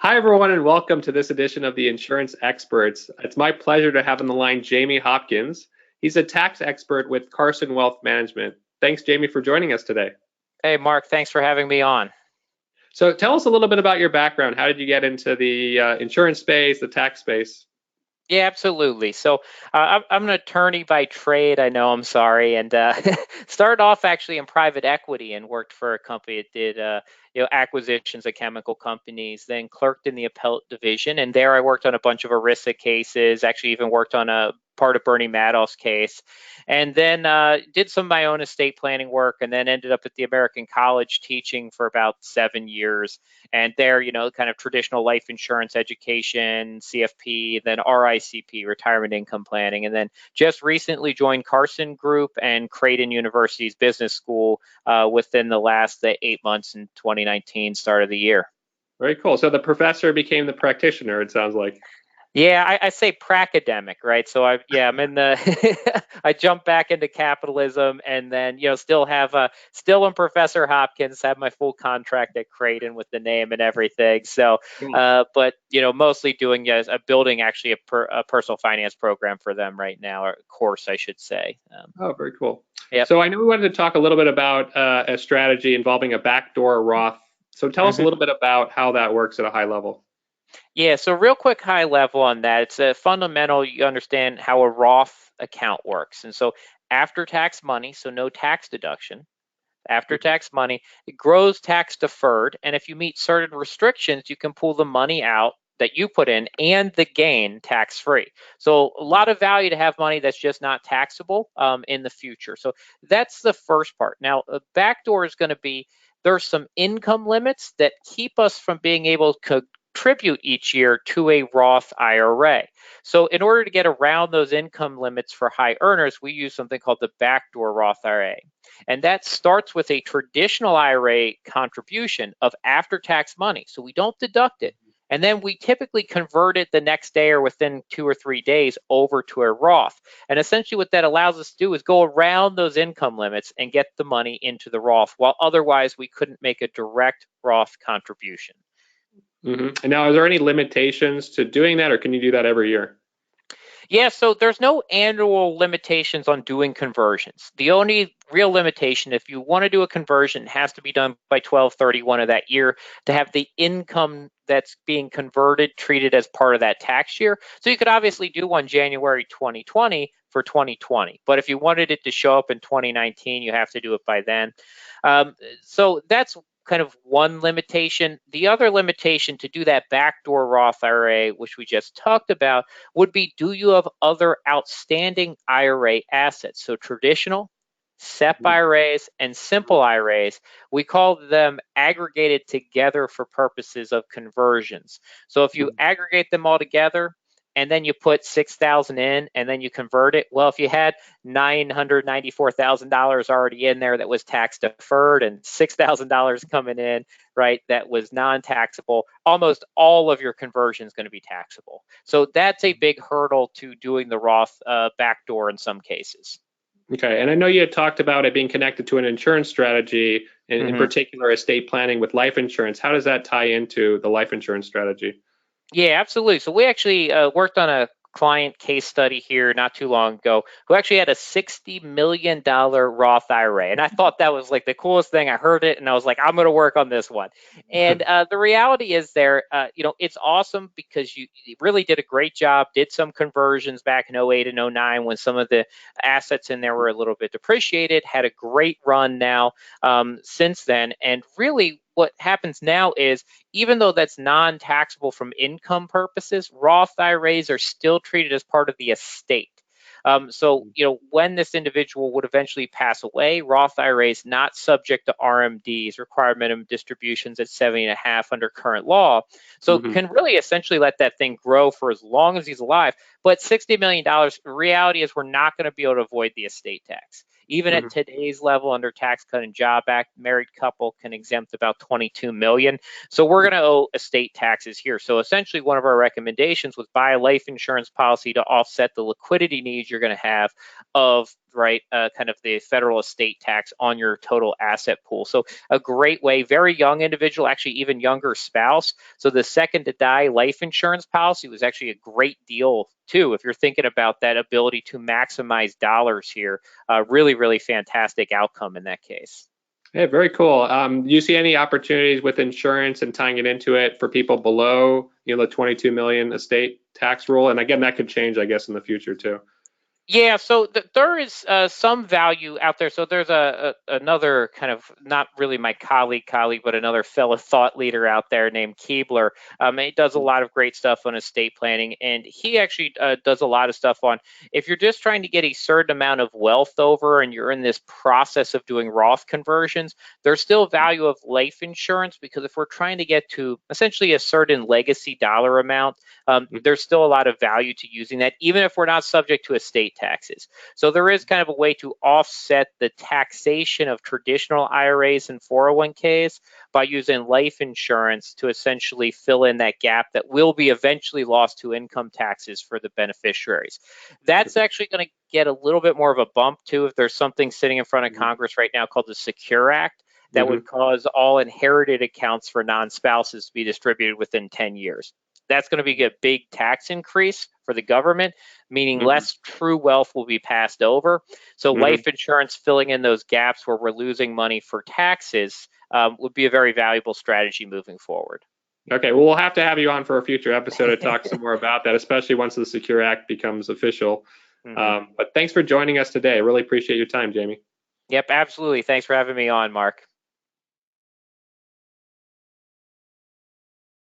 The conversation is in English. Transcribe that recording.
Hi, everyone, and welcome to this edition of the Insurance Experts. It's my pleasure to have on the line Jamie Hopkins. He's a tax expert with Carson Wealth Management. Thanks, Jamie, for joining us today. Hey, Mark, thanks for having me on. So, tell us a little bit about your background. How did you get into the insurance space, the tax space? Yeah, absolutely. So I'm an attorney by trade. I know, I'm sorry, and started off actually in private equity and worked for a company that did acquisitions of chemical companies. Then clerked in the appellate division, and there I worked on a bunch of ERISA cases. Actually, even worked on a part of Bernie Madoff's case, and then did some of my own estate planning work, and then ended up at the American College teaching for about 7 years. And there, kind of traditional life insurance education, CFP, then RICP, retirement income planning, and then just recently joined Carson Group and Creighton University's business school within the last 8 months in 2019, start of the year. Very cool. So, the professor became the practitioner, it sounds like. Yeah, I say pracademic, right? So I'm in the I jump back into capitalism, and then still have still in Professor Hopkins, have my full contract at Creighton with the name and everything. So, Cool. but mostly doing a building actually a personal finance program for them right now, or course I should say. Oh, very cool. Yep. So, I know we wanted to talk a little bit about a strategy involving a backdoor Roth. So, tell us a little bit about how that works at a high level. Yeah, so real quick high level on that, it's a fundamental, you understand how a Roth account works. And so after tax money, so no tax deduction, after tax money, it grows tax deferred. And if you meet certain restrictions, you can pull the money out that you put in and the gain tax free. So a lot of value to have money that's just not taxable in the future. So that's the first part. Now, a backdoor is going to be there's some income limits that keep us from being able to contribute each year to a Roth IRA. So in order to get around those income limits for high earners, we use something called the backdoor Roth IRA. And that starts with a traditional IRA contribution of after tax money. So we don't deduct it. And then we typically convert it the next day or within 2 or 3 days over to a Roth. And essentially what that allows us to do is go around those income limits and get the money into the Roth, while otherwise we couldn't make a direct Roth contribution. And now, are there any limitations to doing that, or can you do that every year? Yeah, so there's no annual limitations on doing conversions. The only real limitation, if you want to do a conversion, it has to be done by 12/31 of that year to have the income that's being converted treated as part of that tax year. So you could obviously do one January 2020 for 2020, but if you wanted it to show up in 2019, you have to do it by then. So that's kind of one limitation. The other limitation to do that backdoor Roth IRA, which we just talked about, would be, do you have other outstanding IRA assets? So traditional, SEP IRAs, and simple IRAs, we call them aggregated together for purposes of conversions. So if you aggregate them all together, and then you put 6,000 in, and then you convert it. Well, if you had $994,000 already in there that was tax deferred, and $6,000 coming in, right, that was non-taxable, almost all of your conversion is going to be taxable. So that's a big hurdle to doing the Roth backdoor in some cases. Okay, and I know you had talked about it being connected to an insurance strategy, in particular estate planning with life insurance. How does that tie into the life insurance strategy? Yeah, absolutely. So we actually worked on a client case study here not too long ago who actually had a $60 million Roth IRA. And I thought that was like the coolest thing. I heard it and I was like, I'm going to work on this one. And the reality is it's awesome because you really did a great job, did some conversions back in 08 and 09 when some of the assets in there were a little bit depreciated, had a great run now since then. And really what happens now is, even though that's non-taxable from income purposes, Roth IRAs are still treated as part of the estate. So, when this individual would eventually pass away, Roth IRAs not subject to RMDs, required minimum distributions at 70.5 under current law. So can really essentially let that thing grow for as long as he's alive. But $60 million, the reality is we're not going to be able to avoid the estate tax. Even at today's level under Tax Cut and Job Act, married couple can exempt about 22 million. So we're going to owe estate taxes here. So essentially one of our recommendations was buy a life insurance policy to offset the liquidity needs you're going to have of right, kind of the federal estate tax on your total asset pool. So a great way, very young individual, actually even younger spouse. So the second to die life insurance policy was actually a great deal too. If you're thinking about that ability to maximize dollars here, really, really fantastic outcome in that case. Yeah, very cool. Do you see any opportunities with insurance and tying it into it for people below, the 22 million estate tax rule? And again, that could change, I guess, in the future too. Yeah, so there is some value out there. So there's another kind of, not really my colleague, but another fellow thought leader out there named Keebler. He does a lot of great stuff on estate planning, and he actually does a lot of stuff on, if you're just trying to get a certain amount of wealth over and you're in this process of doing Roth conversions, there's still value of life insurance, because if we're trying to get to essentially a certain legacy dollar amount, there's still a lot of value to using that, even if we're not subject to estate taxes. So there is kind of a way to offset the taxation of traditional IRAs and 401ks by using life insurance to essentially fill in that gap that will be eventually lost to income taxes for the beneficiaries. That's actually going to get a little bit more of a bump too if there's something sitting in front of Congress right now called the Secure Act that would cause all inherited accounts for non-spouses to be distributed within 10 years. That's going to be a big tax increase for the government, meaning less true wealth will be passed over. So life insurance filling in those gaps where we're losing money for taxes would be a very valuable strategy moving forward. Okay, well, we'll have to have you on for a future episode to talk some more about that, especially once the Secure Act becomes official. But thanks for joining us today. I really appreciate your time, Jamie. Yep, absolutely. Thanks for having me on, Mark.